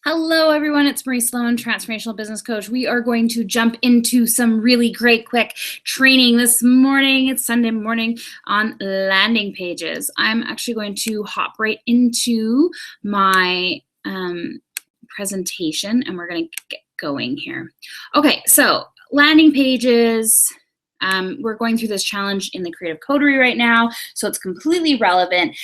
Hello, everyone. It's Marie Sloan, Transformational Business Coach. We are going to jump into some really great, quick training this morning. It's Sunday morning on landing pages. I'm actually going to hop right into my presentation, and we're going to get going here. Okay, so landing pages. We're going through this challenge in the Creative Coterie right now, so it's completely relevant.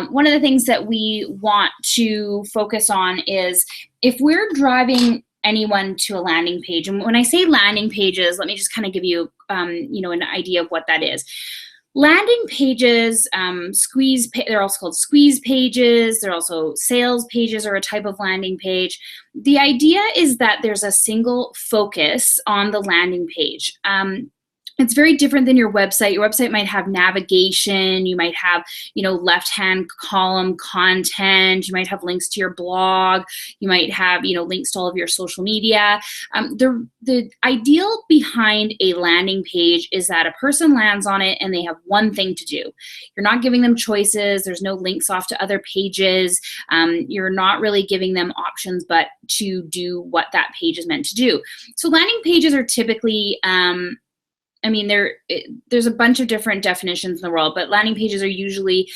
One of the things that we want to focus on is if we're driving anyone to a landing page, and when I say landing pages, let me just kind of give you, an idea of what that is. Landing pages, they're also called squeeze pages. They're also sales pages, or a type of landing page. The idea is that there's a single focus on the landing page. It's very different than your website. Your website might have navigation. You might have, left-hand column content. You might have links to your blog. You might have, links to all of your social media. The ideal behind a landing page is that a person lands on it and they have one thing to do. You're not giving them choices. There's no links off to other pages. You're not really giving them options, but to do what that page is meant to do. So landing pages are typically, there's a bunch of different definitions in the world, but landing pages are usually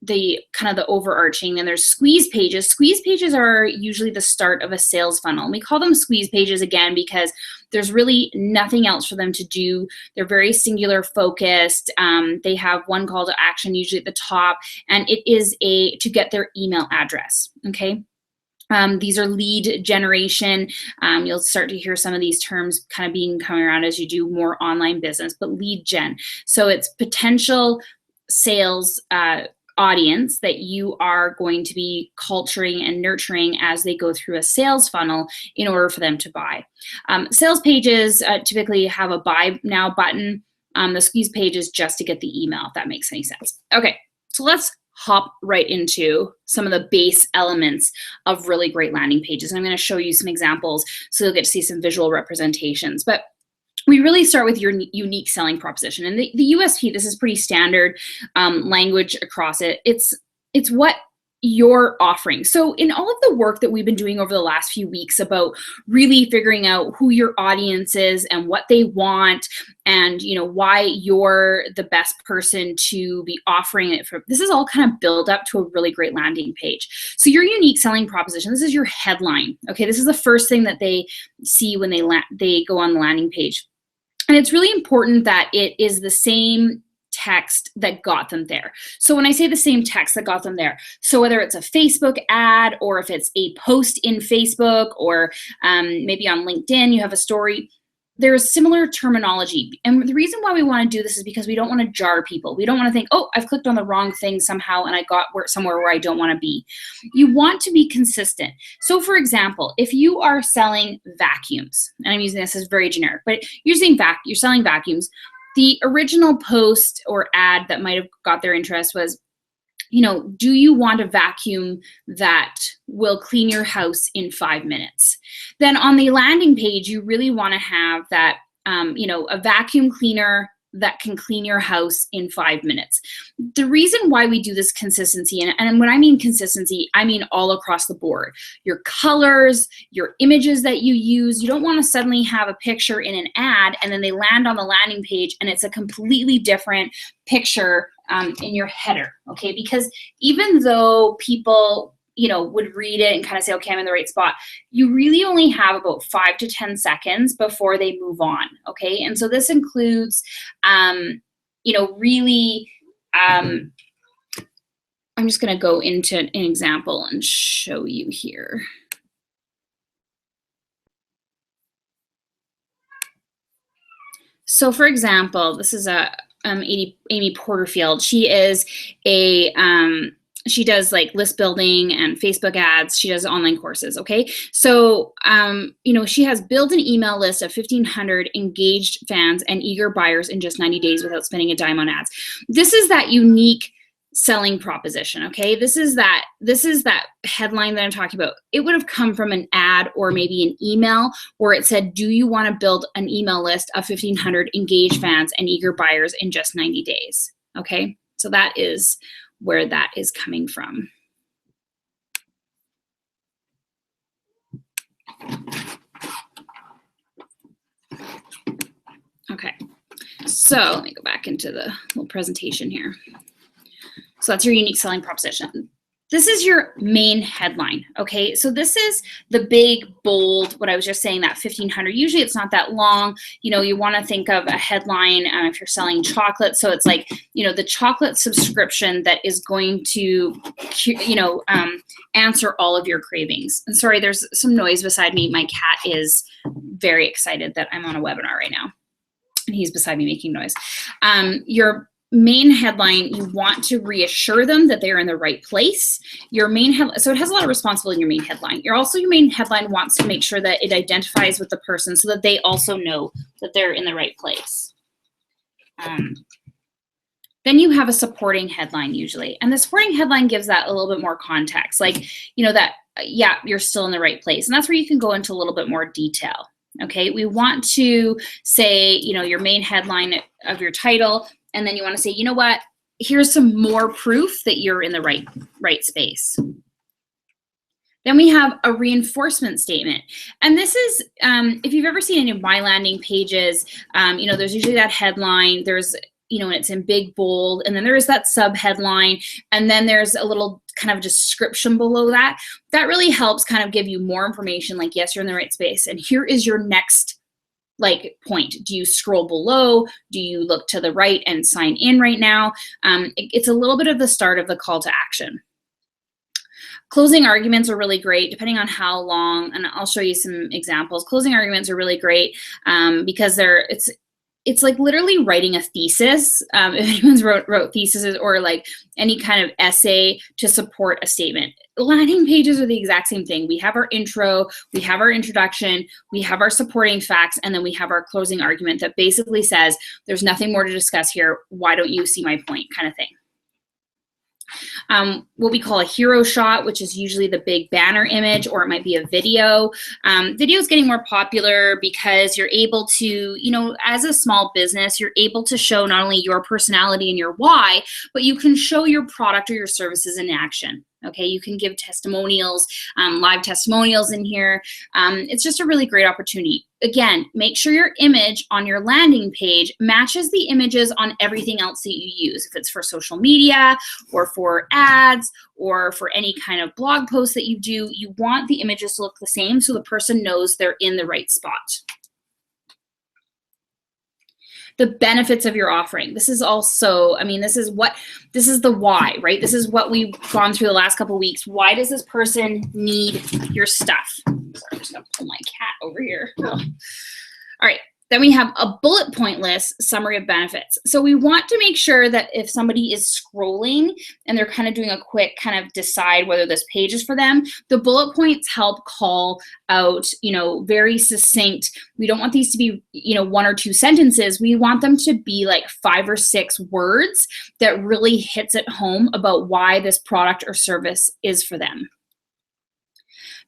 the kind of the overarching, and there's squeeze pages. Squeeze pages are usually the start of a sales funnel. And we call them squeeze pages again because there's really nothing else for them to do. They're very singular focused. They have one call to action usually at the top, and it is to get their email address, okay? These are lead generation. You'll start to hear some of these terms kind of coming around as you do more online business, but lead gen. So it's potential sales audience that you are going to be culturing and nurturing as they go through a sales funnel in order for them to buy. Sales pages typically have a buy now button. The squeeze page is just to get the email, if that makes any sense. Okay, so let's hop right into some of the base elements of really great landing pages. I'm going to show you some examples so you'll get to see some visual representations. But we really start with your unique selling proposition. And the USP, this is pretty standard language across it. It's what you're offering. So in all of the work that we've been doing over the last few weeks about really figuring out who your audience is and what they want, and why you're the best person to be offering it for, this is all kind of build up to a really great landing page. So your unique selling proposition, this is your headline. Okay, this is the first thing that they see when they go on the landing page. And it's really important that it is the same text that got them there. So when I say the same text that got them there, so whether it's a Facebook ad, or if it's a post in Facebook, or maybe on LinkedIn, you have a story, there's similar terminology. And the reason why we want to do this is because we don't want to jar people. We don't want to think, oh, I've clicked on the wrong thing somehow and I got somewhere where I don't want to be. You want to be consistent. So for example, if you are selling vacuums, and I'm using this as very generic, but you're selling vacuums, the original post or ad that might have got their interest was, do you want a vacuum that will clean your house in 5 minutes? Then on the landing page, you really want to have that, a vacuum cleaner that can clean your house in 5 minutes. The reason why we do this consistency, and when I mean consistency, I mean all across the board. Your colors, your images that you use. You don't want to suddenly have a picture in an ad and then they land on the landing page and it's a completely different picture in your header, okay? Because even though people would read it and kind of say, okay, I'm in the right spot, you really only have about 5 to 10 seconds before they move on, okay? And so this includes, really, I'm just gonna go into an example and show you here. So for example, this is Amy Porterfield. She is she does like list building and Facebook ads. She does online courses, okay? So, she has built an email list of 1,500 engaged fans and eager buyers in just 90 days without spending a dime on ads. This is that unique selling proposition, okay? This is that headline that I'm talking about. It would have come from an ad or maybe an email where it said, do you want to build an email list of 1,500 engaged fans and eager buyers in just 90 days, okay? So that is where that is coming from. So let me go back into the little presentation here. So that's your unique selling proposition. This is your main headline, okay? So this is the big, bold, what I was just saying, that 1,500. Usually it's not that long. You know, you want to think of a headline if you're selling chocolate. So it's like, you know, the chocolate subscription that is going to, you know, answer all of your cravings. And sorry, there's some noise beside me. My cat is very excited that I'm on a webinar right now. And he's beside me making noise. Your main headline, you want to reassure them that they're in the right place. Your main headline, so it has a lot of responsibility in your main headline. Your main headline wants to make sure that it identifies with the person so that they also know that they're in the right place. Then you have a supporting headline usually. And the supporting headline gives that a little bit more context. Like, you know, that, yeah, you're still in the right place. And that's where you can go into a little bit more detail. Okay, we want to say, you know, your main headline of your title, and then you want to say, you know what, here's some more proof that you're in the right space. Then we have a reinforcement statement. And this is, if you've ever seen any of my landing pages, you know, there's usually that headline, there's, you know, and it's in big bold, and then there is that sub headline, and then there's a little kind of description below that. That really helps kind of give you more information, like, yes, you're in the right space, and here is your next like point. Do you scroll below? Do you look to the right and sign in right now? It's a little bit of the start of the call to action. Closing arguments are really great depending on how long, and I'll show you some examples. Closing arguments are really great because it's like literally writing a thesis. If anyone's wrote theses or like any kind of essay to support a statement. Landing pages are the exact same thing. We have our intro, we have our introduction, we have our supporting facts, and then we have our closing argument that basically says, there's nothing more to discuss here. Why don't you see my point, kind of thing. What we call a hero shot, which is usually the big banner image, or it might be a video. Video is getting more popular because you're able to, you know, as a small business, you're able to show not only your personality and your why, but you can show your product or your services in action. Okay, you can give testimonials, live testimonials in here. It's just a really great opportunity. Again, make sure your image on your landing page matches the images on everything else that you use. If it's for social media or for ads or for any kind of blog post that you do, you want the images to look the same so the person knows they're in the right spot. The benefits of your offering. This is also, I mean, this is the why, right? This is what we've gone through the last couple of weeks. Why does this person need your stuff? Sorry, I'm just gonna pull my cat over here. Oh. All right. Then we have a bullet point list summary of benefits. So we want to make sure that if somebody is scrolling and they're kind of doing a quick kind of decide whether this page is for them, the bullet points help call out, you know, very succinct. We don't want these to be, you know, 1 or 2 sentences. We want them to be like 5 or 6 words that really hits it home about why this product or service is for them.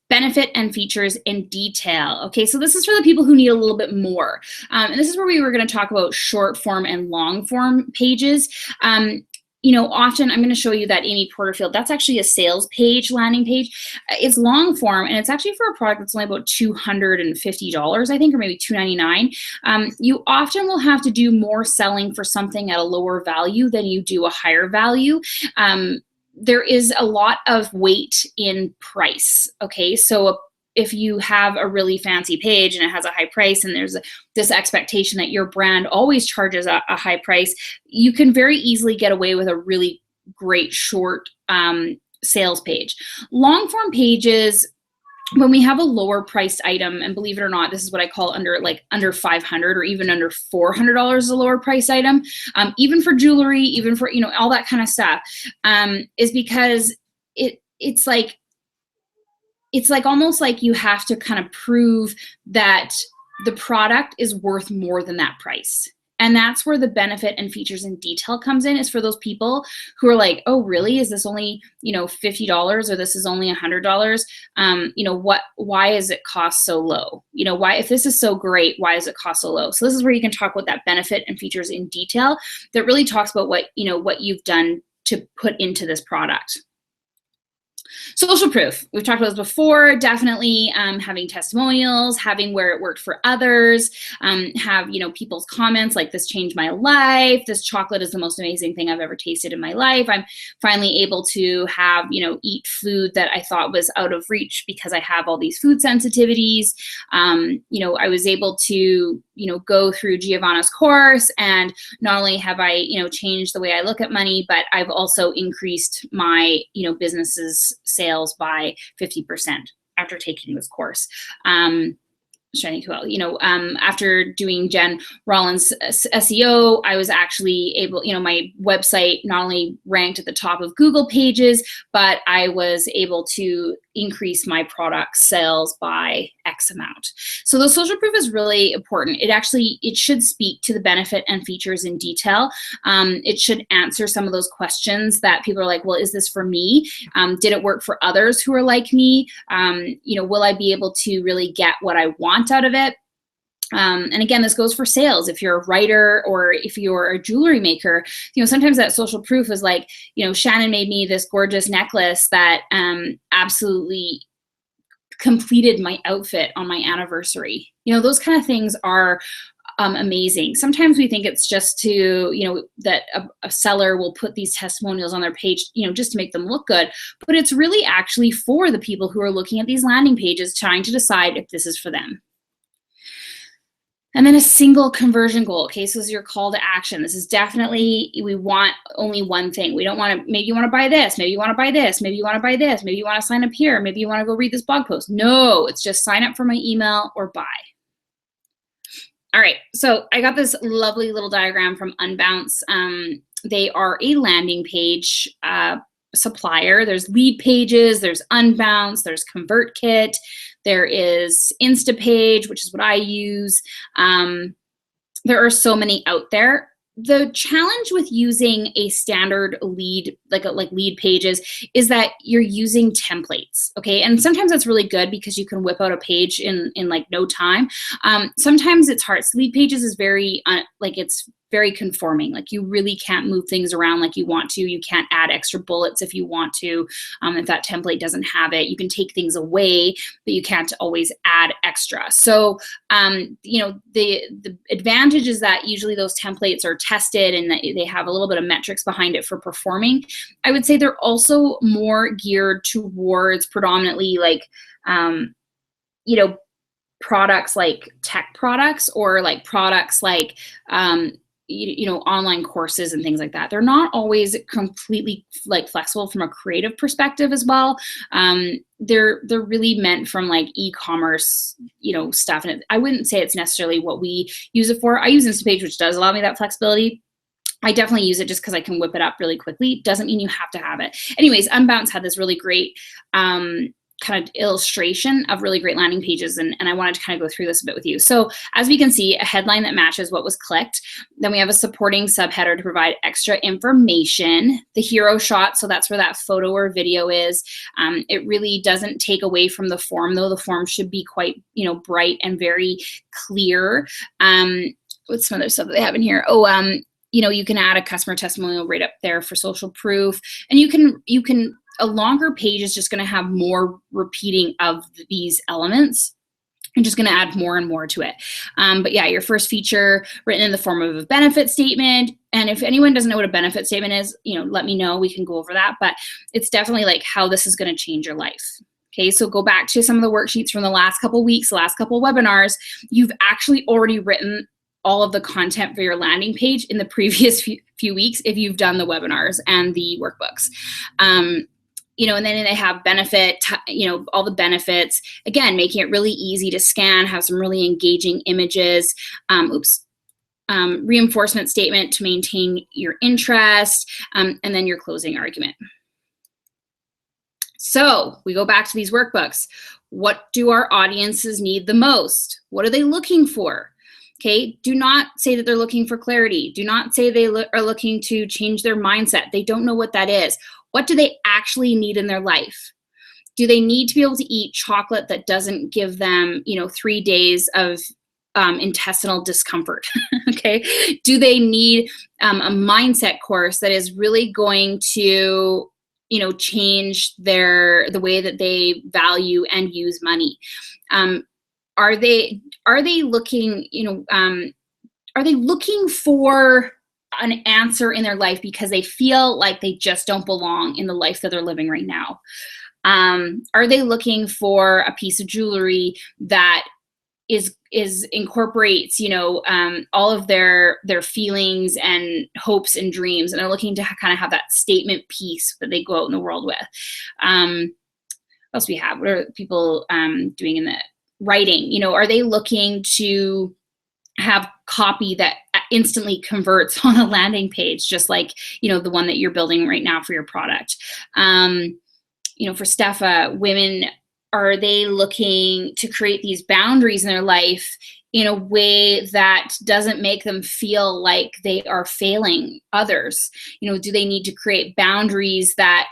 Benefit and features in detail. Okay, so this is for the people who need a little bit more. And this is where we were going to talk about short form and long form pages. You know, often I'm going to show you that Amy Porterfield, that's actually a sales page, landing page. It's long form, and it's actually for a product that's only about $250, I think, or maybe $299. You often will have to do more selling for something at a lower value than you do a higher value. There is a lot of weight in price, okay? So if you have a really fancy page and it has a high price and there's this expectation that your brand always charges a high price, you can very easily get away with a really great short sales page. Long form pages, when we have a lower priced item, and believe it or not, this is what I call under $500 or even under $400 is a lower price item, even for jewelry, even for, you know, all that kind of stuff, is because it's like almost like you have to kind of prove that the product is worth more than that price. And that's where the benefit and features in detail comes in, is for those people who are like, oh, really? Is this only, you know, $50 or this is only $100? You know, why is it cost so low? You know, why, if this is so great, why does it cost so low? So this is where you can talk about that benefit and features in detail that really talks about what, you know, what you've done to put into this product. Social proof. We've talked about this before. Definitely having testimonials, having where it worked for others, have, people's comments like, this changed my life. This chocolate is the most amazing thing I've ever tasted in my life. I'm finally able to have, eat food that I thought was out of reach because I have all these food sensitivities. I was able to, go through Giovanna's course, and not only have I, changed the way I look at money, but I've also increased my, business's sales by 50% after taking this course. Shining well, after doing Jen Rollins SEO, I was actually able, my website not only ranked at the top of Google pages, but I was able to increase my product sales by X amount. So the social proof is really important. It should speak to the benefit and features in detail. It should answer some of those questions that people are like, well, is this for me? Did it work for others who are like me? Will I be able to really get what I want out of it? And again, this goes for sales. If you're a writer or if you're a jewelry maker, sometimes that social proof is like, Shannon made me this gorgeous necklace that absolutely completed my outfit on my anniversary. Those kind of things are amazing. Sometimes we think it's just to, that a seller will put these testimonials on their page, just to make them look good. But it's really actually for the people who are looking at these landing pages, trying to decide if this is for them. And then a single conversion goal. Okay, so this is your call to action. This is definitely, we want only one thing. We don't want to, maybe you want to buy this, maybe you want to buy this, maybe you want to buy this, maybe you want to sign up here, maybe you want to go read this blog post. No, it's just sign up for my email or buy. All right, so I got this lovely little diagram from Unbounce. They are a landing page supplier. There's lead pages, there's Unbounce, there's ConvertKit, there is Instapage, which is what I use. There are so many out there. The challenge with using a standard lead, like lead pages, is that you're using templates, okay? And sometimes that's really good because you can whip out a page in like no time. Sometimes it's hard. Lead pages is very, it's very conforming. Like you really can't move things around like you want to. You can't add extra bullets if you want to. If that template doesn't have it, you can take things away, but you can't always add extra. So, the advantage is that usually those templates are tested and that they have a little bit of metrics behind it for performing. I would say they're also more geared towards predominantly products like tech products, or like products like, online courses and things like that. They're not always completely flexible from a creative perspective as well. They're really meant from like e-commerce, stuff. And I wouldn't say it's necessarily what we use it for. I use Instapage, which does allow me that flexibility. I definitely use it just because I can whip it up really quickly. Doesn't mean you have to have it. Anyways, Unbounce had this really great kind of illustration of really great landing pages, and I wanted to kind of go through this a bit with you. So as we can see, a headline that matches what was clicked. Then we have a supporting subheader to provide extra information. The hero shot, so that's where that photo or video is. It really doesn't take away from the form, though. The form should be quite, bright and very clear. What's some other stuff that they have in here? You can add a customer testimonial right up there for social proof, and you can a longer page is just going to have more repeating of these elements. I'm just going to add more and more to it. But yeah, your first feature written in the form of a benefit statement. And if anyone doesn't know what a benefit statement is, let me know. We can go over that. But it's definitely like how this is going to change your life. Okay, so go back to some of the worksheets from the last couple weeks, the last couple webinars. You've actually already written all of the content for your landing page in the previous few weeks if you've done the webinars and the workbooks. And then they have benefit, all the benefits, again, making it really easy to scan, have some really engaging images, reinforcement statement to maintain your interest, and then your closing argument. So we go back to these workbooks. What do our audiences need the most? What are they looking for? Okay, do not say that they're looking for clarity. Do not say they are looking to change their mindset. They don't know what that is. What do they actually need in their life? Do they need to be able to eat chocolate that doesn't give them, 3 days of intestinal discomfort? Okay. Do they need a mindset course that is really going to change the way that they value and use money? Are they looking, are they looking for an answer in their life because they feel like they just don't belong in the life that they're living right now? Are they looking for a piece of jewelry that incorporates, all of their feelings and hopes and dreams, and they're looking to kind of have that statement piece that they go out in the world with? What else we have? What are people doing in the writing? Are they looking to have copy that instantly converts on a landing page, just like, the one that you're building right now for your product? For Steffa, women, are they looking to create these boundaries in their life in a way that doesn't make them feel like they are failing others? Do they need to create boundaries that,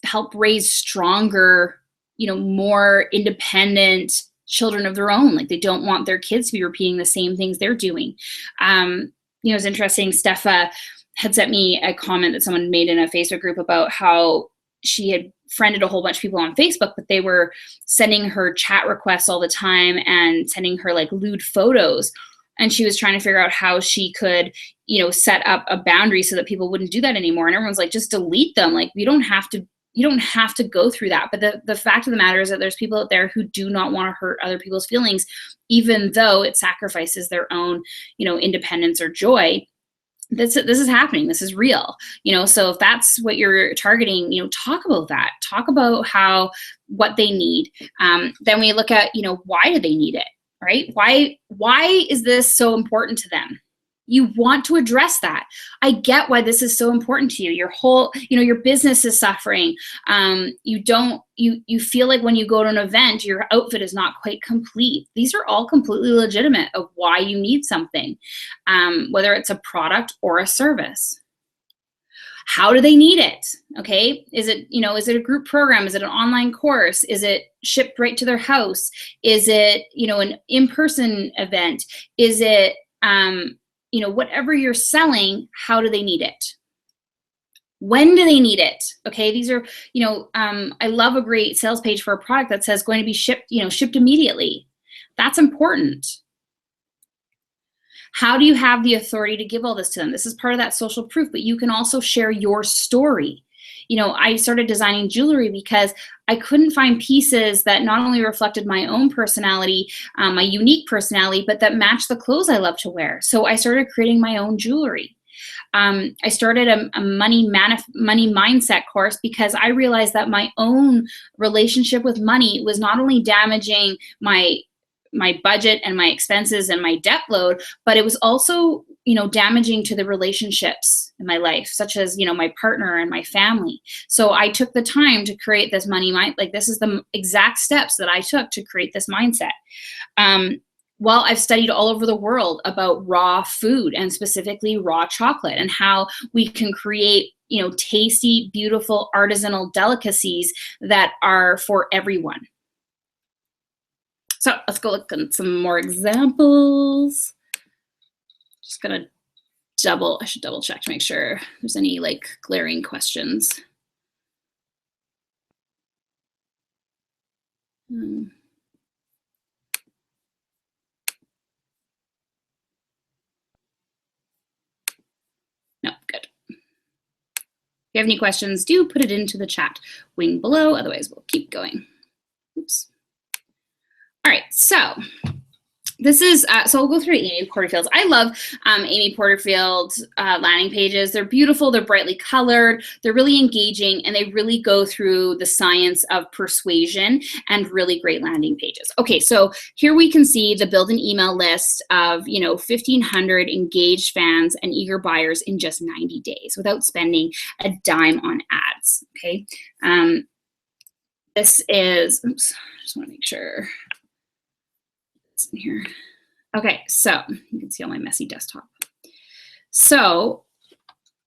help raise stronger, more independent children of their own? Like, they don't want their kids to be repeating the same things they're doing. It's interesting. Steffa had sent me a comment that someone made in a Facebook group about how she had friended a whole bunch of people on Facebook, but they were sending her chat requests all the time and sending her like lewd photos. And she was trying to figure out how she could, set up a boundary so that people wouldn't do that anymore. And everyone's like, just delete them. Like, you don't have to go through that. But the fact of the matter is that there's people out there who do not want to hurt other people's feelings, even though it sacrifices their own, independence or joy. This is happening. This is real. So if that's what you're targeting, talk about that. Talk about what they need. Then we look at, why do they need it, right? Why is this so important to them? You want to address that. I get why this is so important to you. Your whole, your business is suffering. You feel like when you go to an event, your outfit is not quite complete. These are all completely legitimate of why you need something, whether it's a product or a service. How do they need it? Okay. Is it a group program? Is it an online course? Is it shipped right to their house? Is it, an in-person event? Is it, whatever you're selling, how do they need it? When do they need it? Okay, these are, I love a great sales page for a product that says going to be shipped immediately. That's important. How do you have the authority to give all this to them? This is part of that social proof, but you can also share your story. I started designing jewelry because I couldn't find pieces that not only reflected my own personality, my unique personality, but that matched the clothes I love to wear. So I started creating my own jewelry. I started a money mindset course because I realized that my own relationship with money was not only damaging my budget and my expenses and my debt load, but it was also, damaging to the relationships in my life, such as, my partner and my family. So I took the time to create this this is the exact steps that I took to create this mindset. Well, I've studied all over the world about raw food, and specifically raw chocolate, and how we can create, tasty, beautiful, artisanal delicacies that are for everyone. So let's go look at some more examples. Just gonna I should double check to make sure there's any like glaring questions. No, good. If you have any questions, do put it into the chat wing below. Otherwise, we'll keep going. Oops. All right, so this is, so we'll go through Amy Porterfield's. I love Amy Porterfield's landing pages. They're beautiful, they're brightly colored, they're really engaging, and they really go through the science of persuasion and really great landing pages. Okay, so here we can see the build an email list of 1,500 engaged fans and eager buyers in just 90 days without spending a dime on ads, okay? This is, oops, I just wanna make sure. In here. Okay, so you can see on my messy desktop. So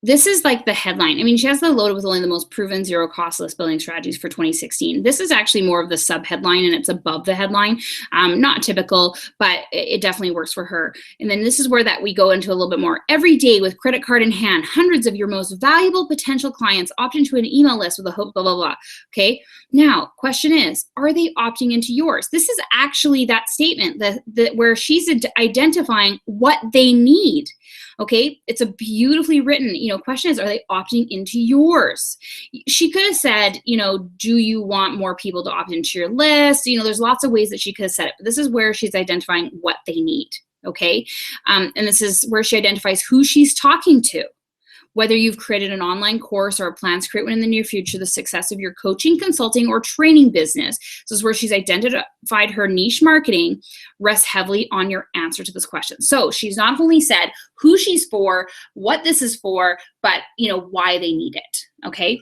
This is like the headline. I mean, she has the loaded with only the most proven zero cost list building strategies for 2016. This is actually more of the sub headline, and it's above the headline. Not typical, but it definitely works for her. And then this is where that we go into a little bit more. Every day with credit card in hand, hundreds of your most valuable potential clients opt into an email list with a hope, blah, blah, blah. Okay. Now, question is, are they opting into yours? This is actually that statement that where she's identifying what they need. Okay, it's a beautifully written, question is, are they opting into yours? She could have said, do you want more people to opt into your list? There's lots of ways that she could have said it, but this is where she's identifying what they need. Okay, and this is where she identifies who she's talking to. Whether you've created an online course or plans to create one in the near future, the success of your coaching, consulting, or training business. This is where she's identified her niche marketing rests heavily on your answer to this question. So she's not only said who she's for, what this is for, but why they need it. Okay.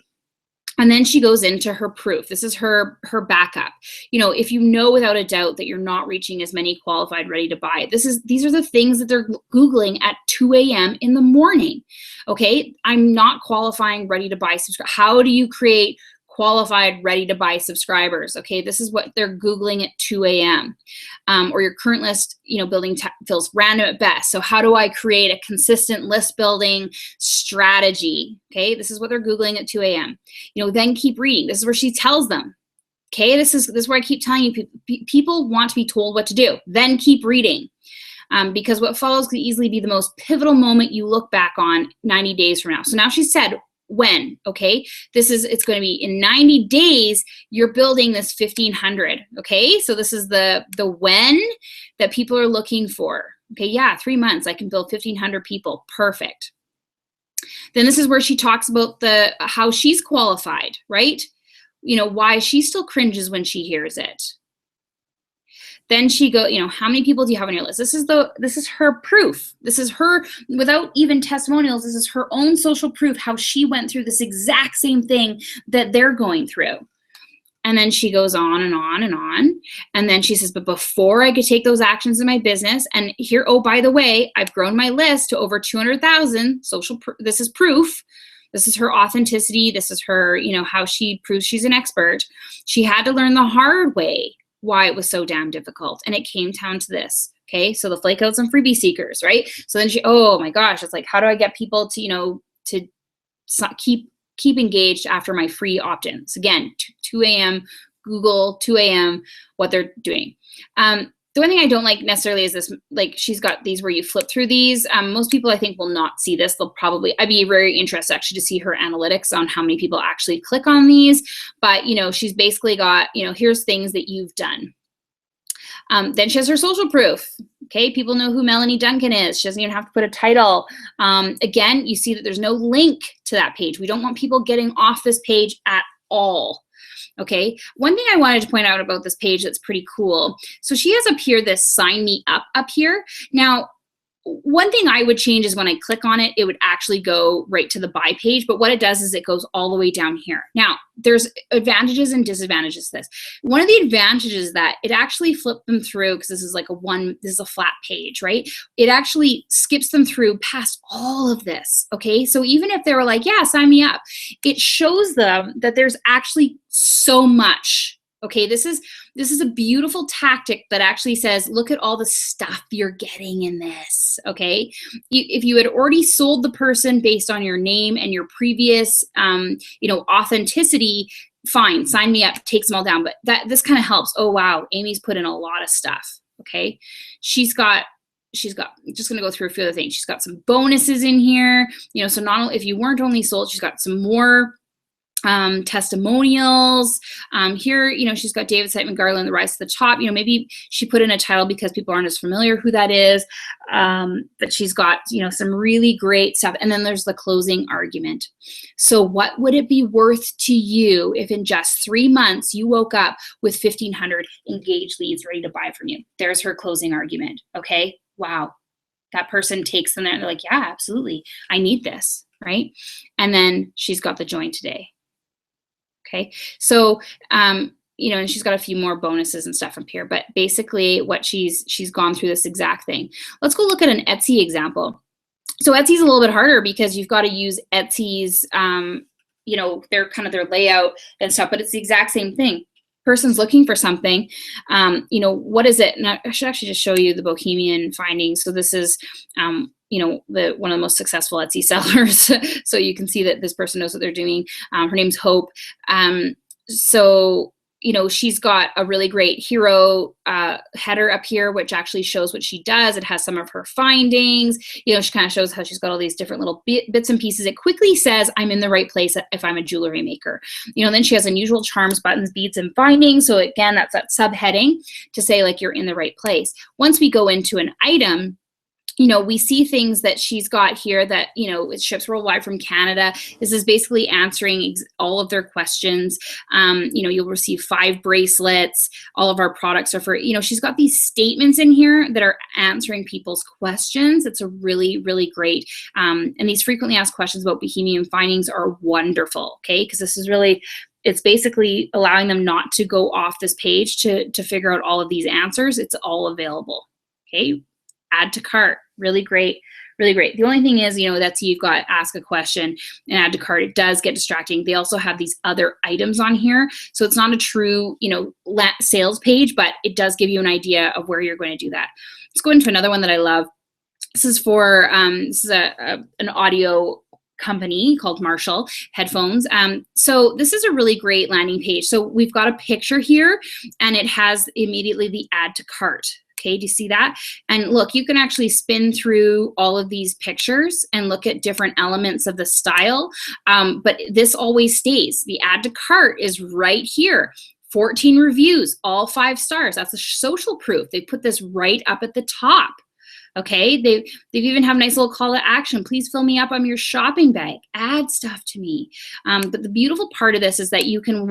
And then she goes into her proof. This is her backup. If you know without a doubt that you're not reaching as many qualified ready to buy, these are the things that they're Googling at 2 a.m. in the morning. Okay, I'm not qualifying ready to buy subscribers. How do you create qualified ready to buy subscribers? Okay, this is what they're Googling at 2 a.m. Or your current list, building feels random at best. So how do I create a consistent list building strategy? Okay, this is what they're Googling at 2 a.m. Then keep reading. This is where she tells them. Okay, this is where I keep telling you, people want to be told what to do. Then keep reading. Because what follows could easily be the most pivotal moment you look back on 90 days from now. So now she said, when, okay, it's going to be in 90 days, you're building this 1500. Okay. So this is the when that people are looking for. Okay. Yeah. 3 months, I can build 1500 people. Perfect. Then this is where she talks about how she's qualified, right? Why she still cringes when she hears it. Then she how many people do you have on your list? This is her proof. This is her, without even testimonials, this is her own social proof, how she went through this exact same thing that they're going through. And then she goes on and on and on. And then she says, but before I could take those actions in my business, and here, oh, by the way, I've grown my list to over 200,000 this is proof. This is her authenticity. This is her, how she proves she's an expert. She had to learn the hard way why it was so damn difficult. And it came down to this. Okay. So the flake outs and freebie seekers, right? So then oh my gosh, it's like, how do I get people to, to keep engaged after my free opt-ins? Again, 2 a.m., Google, 2 a.m., what they're doing. The one thing I don't like necessarily is this, like she's got these where you flip through these. Most people I think will not see this. I'd be very interested actually to see her analytics on how many people actually click on these. But, she's basically got, here's things that you've done. Then she has her social proof. Okay, people know who Melanie Duncan is. She doesn't even have to put a title. Again, you see that there's no link to that page. We don't want people getting off this page at all. Okay, one thing I wanted to point out about this page that's pretty cool. So she has up here this sign me up here. Now, one thing I would change is when I click on it, it would actually go right to the buy page. But what it does is it goes all the way down here. Now, there's advantages and disadvantages to this. One of the advantages is that it actually flipped them through, because this is a flat page, right? It actually skips them through past all of this, okay? So even if they were like, yeah, sign me up, it shows them that there's actually so much. Okay, this is a beautiful tactic that actually says, look at all the stuff you're getting in this, okay? If you had already sold the person based on your name and your previous, authenticity, fine, sign me up, takes them all down. But this kind of helps. Oh, wow, Amy's put in a lot of stuff, okay? She's got, just going to go through a few other things. She's got some bonuses in here, so not only, if you weren't only sold, she's got some more testimonials. Here, she's got David Siteman Garland, The Rise to the Top. Maybe she put in a title because people aren't as familiar who that is. But she's got, some really great stuff. And then there's the closing argument. So what would it be worth to you if in just 3 months you woke up with 1,500 engaged leads ready to buy from you? There's her closing argument. Okay. Wow. That person takes them there and they're like, yeah, absolutely. I need this. Right. And then she's got the join today. Okay, so, and she's got a few more bonuses and stuff up here, but basically what she's gone through this exact thing. Let's go look at an Etsy example. So Etsy's a little bit harder because you've got to use Etsy's, their kind of their layout and stuff, but it's the exact same thing. Person's looking for something, what is it? And I should actually just show you the Bohemian findings. So this is, one of the most successful Etsy sellers. So you can see that this person knows what they're doing. Her name's Hope. She's got a really great hero header up here, which actually shows what she does. It has some of her findings. She kind of shows how she's got all these different little bits and pieces. It quickly says, I'm in the right place if I'm a jewelry maker. Then she has unusual charms, buttons, beads, and findings. So again, that's that subheading to say like you're in the right place. Once we go into an item, we see things that she's got here that, it ships worldwide from Canada. This is basically answering all of their questions. You'll receive 5 bracelets. All of our products are for, she's got these statements in here that are answering people's questions. It's a really, really great. And these frequently asked questions about Bohemian findings are wonderful, okay? Because this is really, it's basically allowing them not to go off this page to figure out all of these answers. It's all available, okay? Add to cart, really great, really great. The only thing is, that's you've got ask a question and add to cart. It does get distracting. They also have these other items on here. So it's not a true, sales page, but it does give you an idea of where you're going to do that. Let's go into another one that I love. This is for, an audio company called Marshall headphones. So this is a really great landing page. So we've got a picture here and it has immediately the add to cart. Okay, do you see that? And look, you can actually spin through all of these pictures and look at different elements of the style, but this always stays. The add to cart is right here. 14 reviews, all 5 stars. That's a social proof. They put this right up at the top. Okay, they've even have a nice little call to action. Please fill me up on your shopping bag. Add stuff to me. But the beautiful part of this is that you can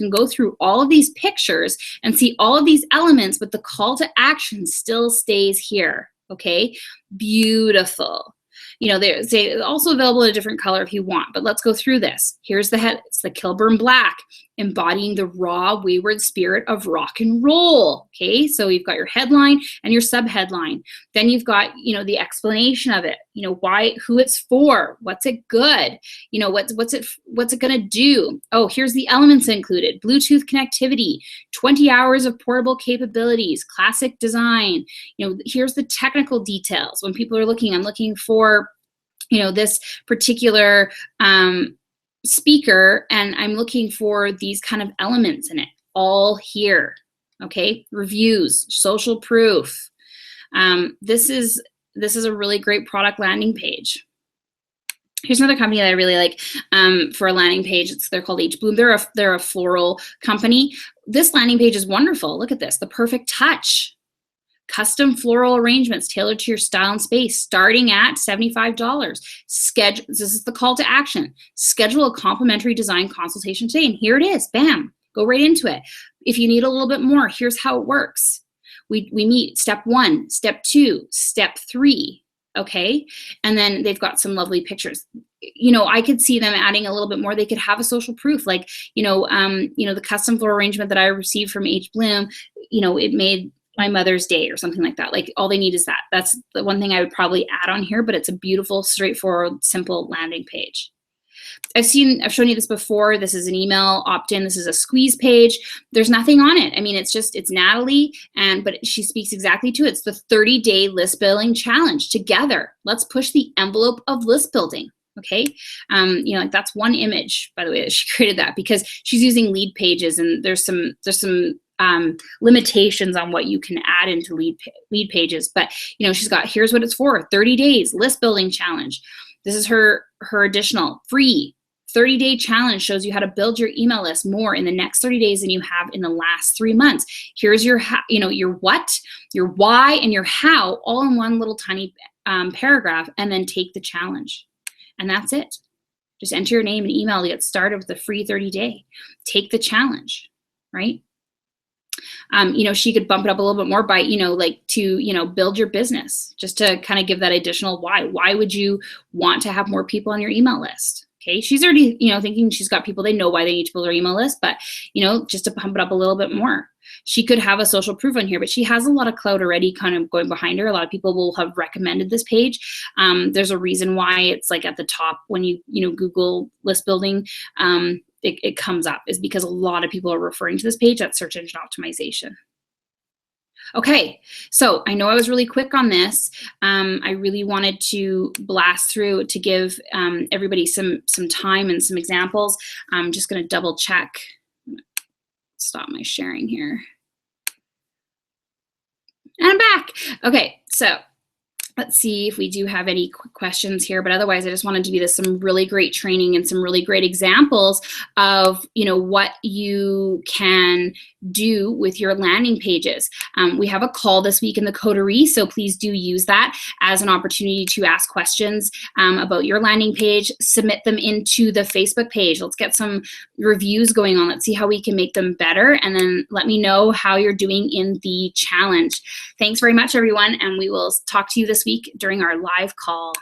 go through all of these pictures and see all of these elements, but the call to action still stays here. Okay, beautiful. They're also available in a different color if you want, but let's go through this. Here's the head. It's the Kilburn Black, embodying the raw, wayward spirit of rock and roll. Okay, so you've got your headline and your subheadline. Then you've got, the explanation of it. Why, who it's for, what's it good, what's it gonna do? Oh, here's the elements included: Bluetooth connectivity, 20 hours of portable capabilities, classic design. Here's the technical details. When people are looking, I'm looking for, this particular speaker, and I'm looking for these kind of elements in it, all here. Okay, reviews, social proof. This is a really great product landing page. Here's another company that I really like for a landing page. They're called H Bloom. They're a floral company. This landing page is wonderful. Look at this, the perfect touch. Custom floral arrangements tailored to your style and space, starting at $75. This is the call to action. Schedule a complimentary design consultation today. And here it is. Bam. Go right into it. If you need a little bit more, here's how it works. We meet step 1, step 2, step 3. Okay. And then they've got some lovely pictures. I could see them adding a little bit more. They could have a social proof, like, the custom floral arrangement that I received from H Bloom, it made my Mother's Day or something like that. Like, all they need is that. That's the one thing I would probably add on here, but it's a beautiful, straightforward, simple landing page. I've shown you this before. This is an email opt-in. This is a squeeze page. There's nothing on it. I mean, it's Natalie, but she speaks exactly to it. It's the 30-day list building challenge. Together, let's push the envelope of list building. Okay, that's one image, by the way, that she created that, because she's using lead pages, and there's some limitations on what you can add into lead pages. But she's got, here's what it's for: 30 days list building challenge. This is her additional free 30-day challenge. Shows you how to build your email list more in the next 30 days than you have in the last 3 months. Here's your your what, your why, and your how, all in one little tiny paragraph, and then take the challenge. And that's it. Just enter your name and email to get started with the free 30-day. Take the challenge, right? She could bump it up a little bit more by, build your business, just to kind of give that additional why. Why would you want to have more people on your email list? Okay, she's already, thinking she's got people, they know why they need to build her email list, but, just to pump it up a little bit more. She could have a social proof on here, but she has a lot of clout already kind of going behind her. A lot of people will have recommended this page. There's a reason why it's like at the top when you Google list building, it comes up, is because a lot of people are referring to this page. That's search engine optimization. Okay, so I know I was really quick on this. I really wanted to blast through to give everybody some time and some examples. I'm just going to double check. Stop my sharing here. And I'm back. Okay, so let's see if we do have any quick questions here, but otherwise I just wanted to give you some really great training and some really great examples of what you can do with your landing pages. We have a call this week in the Coterie, so please do use that as an opportunity to ask questions about your landing page. Submit them into the Facebook page. Let's get some reviews going on. Let's see how we can make them better, and then let me know how you're doing in the challenge. Thanks very much, everyone, and we will talk to you this week during our live call.